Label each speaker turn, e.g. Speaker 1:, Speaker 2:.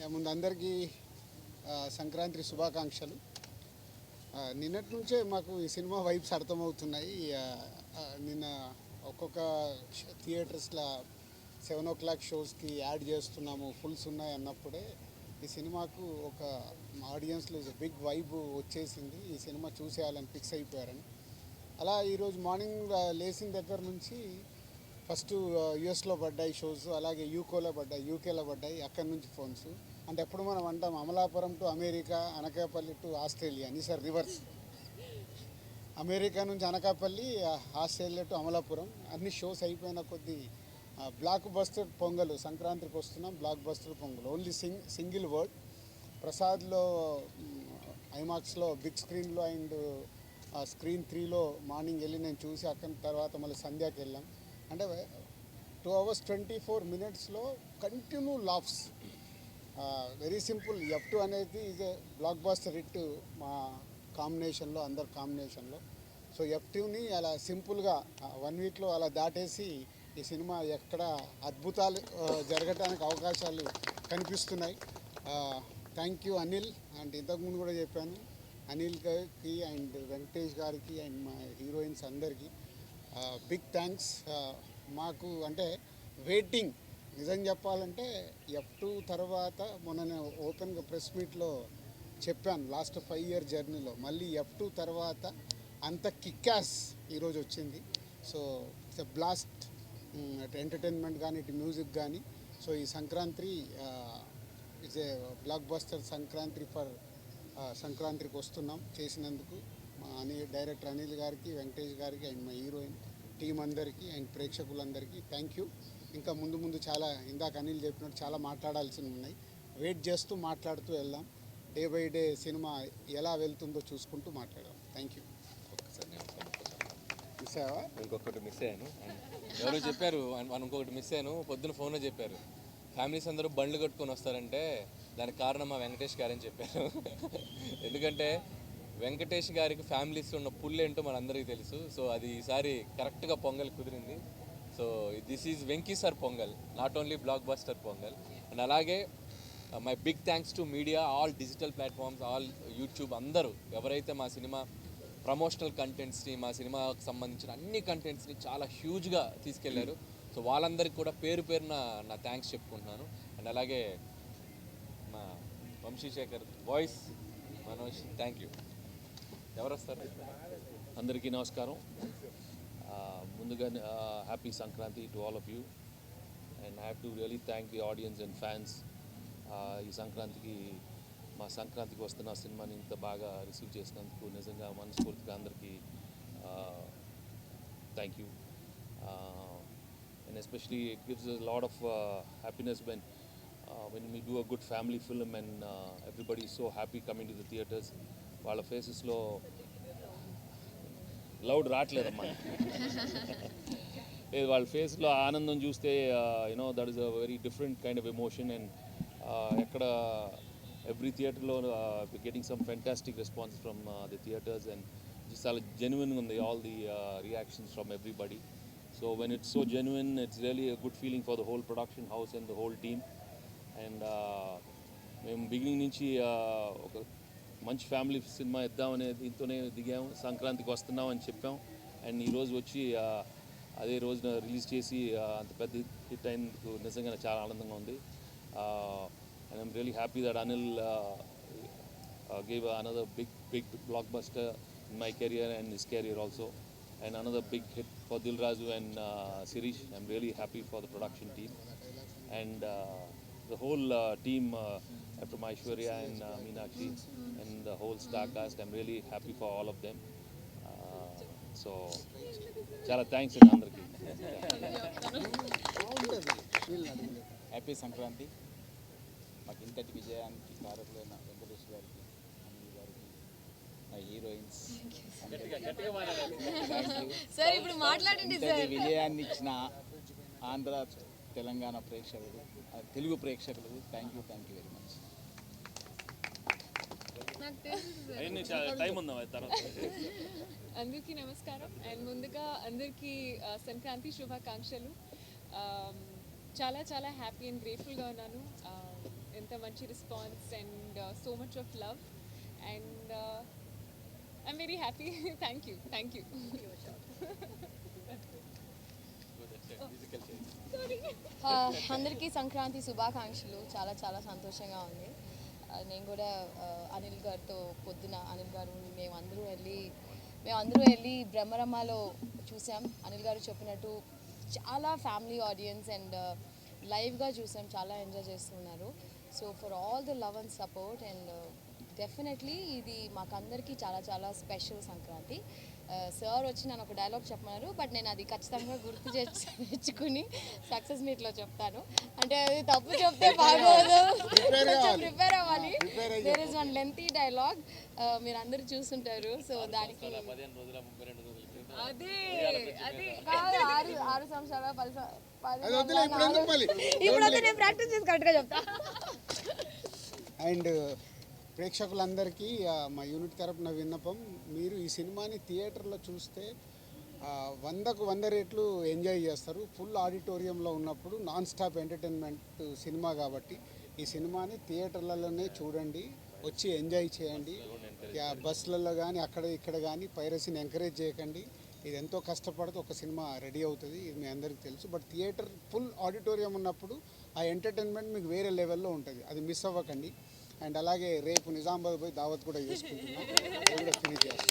Speaker 1: ముందు అందరికీ సంక్రాంతి శుభాకాంక్షలు. నిన్నటి నుంచే మాకు ఈ సినిమా వైబ్స్ అర్థమవుతున్నాయి. నిన్న ఒక్కొక్క థియేటర్స్లో 7 o'clock షోస్కి యాడ్ చేస్తున్నాము, ఫుల్స్ ఉన్నాయి అన్నప్పుడే ఈ సినిమాకు ఒక ఆడియన్స్లో బిగ్ వైబ్ వచ్చేసింది. ఈ సినిమా చూసేయాలని ఫిక్స్ అయిపోయారని. అలా ఈరోజు మార్నింగ్ లేచిన దగ్గర నుంచి ఫస్ట్ యుఎస్లో పడ్డాయి షోస్, అలాగే యూకేలో పడ్డాయి. అక్కడి నుంచి ఫోన్స్. అంటే ఎప్పుడు మనం అంటాం Amalapuram to America, Anakapalli to Australia అని, సార్ రివర్స్. అమెరికా నుంచి అనకాపల్లి, ఆస్ట్రేలియా టు అమలాపురం. అన్ని షోస్ అయిపోయిన కొద్దీ బ్లాక్ బస్టర్ పొంగల్, సంక్రాంతికి వస్తున్నాం, blockbuster Pongal. Only single word. ప్రసాద్లో ఐమాక్స్లో బిగ్ స్క్రీన్లో అండ్ స్క్రీన్ 3లో మార్నింగ్ వెళ్ళి నేను చూసి అక్కడి తర్వాత మళ్ళీ సంధ్యాకి వెళ్ళాం. అంటే 2 hours 24 minutesలో continue laughs. Very simple. F2 అనేది is a blockbuster hit మా కాంబినేషన్లో, అందరు కాంబినేషన్లో. సో F2ని అలా సింపుల్గా 1 weekలో అలా దాటేసి ఈ సినిమా ఎక్కడ అద్భుతాలు జరగటానికి అవకాశాలు కనిపిస్తున్నాయి. Thank you Anil. అండ్ ఇంతకుముందు కూడా చెప్పాను, అనిల్ గారికి అండ్ వెంకటేష్ గారికి అండ్ మా హీరోయిన్స్ అందరికీ బిగ్ థ్యాంక్స్. మాకు అంటే వెయిటింగ్, నిజం చెప్పాలంటే F2 తర్వాత మొన్న నేను ఓపెన్గా ప్రెస్ మీట్లో చెప్పాను, లాస్ట్ 5 year జర్నీలో మళ్ళీ F2 తర్వాత అంత కిక్యాస్ ఈరోజు వచ్చింది. So it's a blast. అటు ఎంటర్టైన్మెంట్ కానీ, ఇటు మ్యూజిక్ కానీ. సో ఈ Sankranti it's a block buster Sankranti for సంక్రాంతికి వస్తున్నాం చేసినందుకు మా డైరెక్టర్ అనిల్ గారికి, వెంకటేష్ గారికి అండ్ మా హీరోయిన్ టీం అందరికీ అండ్ ప్రేక్షకులందరికీ థ్యాంక్ యూ. ఇంకా ముందు చాలా, ఇందాక అనిల్ చెప్పినట్టు చాలా మాట్లాడాల్సినవి ఉన్నాయి. వెయిట్ చేస్తూ మాట్లాడుతూ వెళ్దాం. డే బై డే సినిమా ఎలా వెళ్తుందో చూసుకుంటూ మాట్లాడదాం. Thank you. మిస్ అయ్యావా?
Speaker 2: ఇంకొకటి మిస్ అయ్యాను. ఎవరో చెప్పారు, ఇంకొకటి మిస్ అయ్యాను. పొద్దున ఫోన్లో చెప్పారు, ఫ్యామిలీస్ అందరూ బండ్లు కట్టుకొని వస్తారంటే దానికి కారణం మా వెంకటేష్ గారని చెప్పారు. ఎందుకంటే వెంకటేష్ గారికి ఫ్యామిలీస్ ఉన్న పుల్ ఏంటో మనందరికీ తెలుసు. సో అది ఈసారి కరెక్ట్గా పొంగల్ కుదిరింది. So this is Venky sir Pongal, not only blockbuster Pongal. And అలాగే my big thanks to media, all digital platforms, all YouTube, అందరూ ఎవరైతే మా సినిమా ప్రమోషనల్ కంటెంట్స్ని, మా సినిమాకు సంబంధించిన అన్ని కంటెంట్స్ని చాలా హ్యూజ్గా తీసుకెళ్లారు. సో వాళ్ళందరికీ కూడా పేరున నా థ్యాంక్స్ చెప్పుకుంటున్నాను. అండ్ అలాగే మా Vamsi Sekhar voice Manoj, thank you. ఎవరు వస్తారు?
Speaker 3: అందరికీ నమస్కారం. ముందుగా happy Sankranti to all of you. And I have to really thank the audience and fans. ఈ సంక్రాంతికి వస్తున్న సినిమాని ఇంత బాగా రిసీవ్ చేసినందుకు నిజంగా మనస్ఫూర్తిగా అందరికీ thank you. And especially it gives a lot of happiness when we do a good family film and everybody is so happy coming to the theaters. వాళ్ళ ఫేసెస్లో లౌడ్ రావట్లేదమ్మా. వాళ్ళ ఫేస్లో ఆనందం చూస్తే that is a very different kind of emotion. And ఎక్కడ every థియేటర్లో getting some fantastic response from the theatres. And చాలా జెన్యున్గా ఉంది all the reactions from everybody. So when it's so genuine, it's really a good feeling for the whole production house and the whole team. And మేము beginning నుంచి ఒక మంచి family cinema ఇద్దామనే దీంతోనే దిగాము. సంక్రాంతికి వస్తున్నాం అని చెప్పాం. అండ్ ఈరోజు వచ్చి అదే రోజున రిలీజ్ చేసి అంత పెద్ద హిట్ అయినందుకు నిజంగా చాలా ఆనందంగా ఉంది. And I'm really happy that Anil gave another big blockbuster in my career and his career also, and another big hit for Dil Raju and Sirish. I'm really happy for the production team and the whole team from Aishwarya and Meenakshi and the whole star cast. I'm really happy for all of them. So chala thanks andariki.
Speaker 4: Happy Sankranti. మాకు ఇంతటి విజయానికి కారకులైన వెంకటేష్ గారికి, అనిల్ గారికి, మా heroines ఇంతటి విజయాన్ని ఇచ్చిన ఆంధ్ర తెలంగాణ ప్రేక్షకులు, తెలుగు ప్రేక్షకులు, థ్యాంక్ యూ వెరీ మచ్.
Speaker 5: అందరికీ నమస్కారం. అండ్ ముందుగా అందరికీ సంక్రాంతి శుభాకాంక్షలు. చాలా హ్యాపీ అండ్ గ్రేట్ఫుల్గా ఉన్నాను. ఎంత మంచి response and so much of love and I'm very happy. Thank you.
Speaker 6: అందరికీ సంక్రాంతి శుభాకాంక్షలు. చాలా చాలా సంతోషంగా ఉంది. నేను కూడా అనిల్ గారితో పొద్దున అనిల్ గారు మేమందరూ వెళ్ళి బ్రహ్మరమ్మలో చూసాం. అనిల్ గారు చెప్పినట్టు చాలా ఫ్యామిలీ ఆడియన్స్ అండ్ లైవ్గా చూసాం. చాలా ఎంజాయ్ చేస్తున్నారు. So for all the love and support and definitely ఇది మాకందరికీ చాలా చాలా స్పెషల్ సంక్రాంతి. సార్ వచ్చి నన్ను ఒక డైలాగ్ చెప్పమన్నారు, బట్ నేను అది ఖచ్చితంగా గుర్తు తెచ్చుకుని సక్సెస్ మీట్లో చెప్తాను. అంటే అది తప్పు చెప్తే బాగోదు, కొంచెం ప్రిపేర్ అవ్వాలి. There is one lengthy dialogue, మీరు అందరూ చూస్తుంటారు. సో దానికి
Speaker 5: అదే
Speaker 6: కాదు, 6 సంవత్సరాల 10
Speaker 1: అది వద్దులే, ఇప్పుడు ఎందుకు మళ్ళీ?
Speaker 6: ఇప్పుడు నేను ప్రాక్టీస్ చేసి కరెక్ట్గా చెప్తా.
Speaker 1: అండ్ ప్రేక్షకులందరికీ మా యూనిట్ తరపున విన్నపం, మీరు ఈ సినిమాని థియేటర్లో చూస్తే 100కు 100 రెట్లు ఎంజాయ్ చేస్తారు. ఫుల్ ఆడిటోరియంలో ఉన్నప్పుడు నాన్ స్టాప్ ఎంటర్టైన్మెంట్ సినిమా కాబట్టి ఈ సినిమాని థియేటర్లలోనే చూడండి, వచ్చి ఎంజాయ్ చేయండి. బస్సులలో కానీ అక్కడ ఇక్కడ కానీ పైరసీని ఎంకరేజ్ చేయకండి. ఇది ఎంతో కష్టపడితే ఒక సినిమా రెడీ అవుతుంది, ఇది మీ అందరికీ తెలుసు. బట్ థియేటర్ ఫుల్ ఆడిటోరియం ఉన్నప్పుడు ఆ ఎంటర్టైన్మెంట్ మీకు వేరే లెవెల్లో ఉంటుంది, అది మిస్ అవ్వకండి. అండ్ అలాగే రేపు నిజామాబాద్ పోయి దావత్ కూడా చేసుకుంటున్నాం, అది కూడా ఫినిష్ చేస్తాం.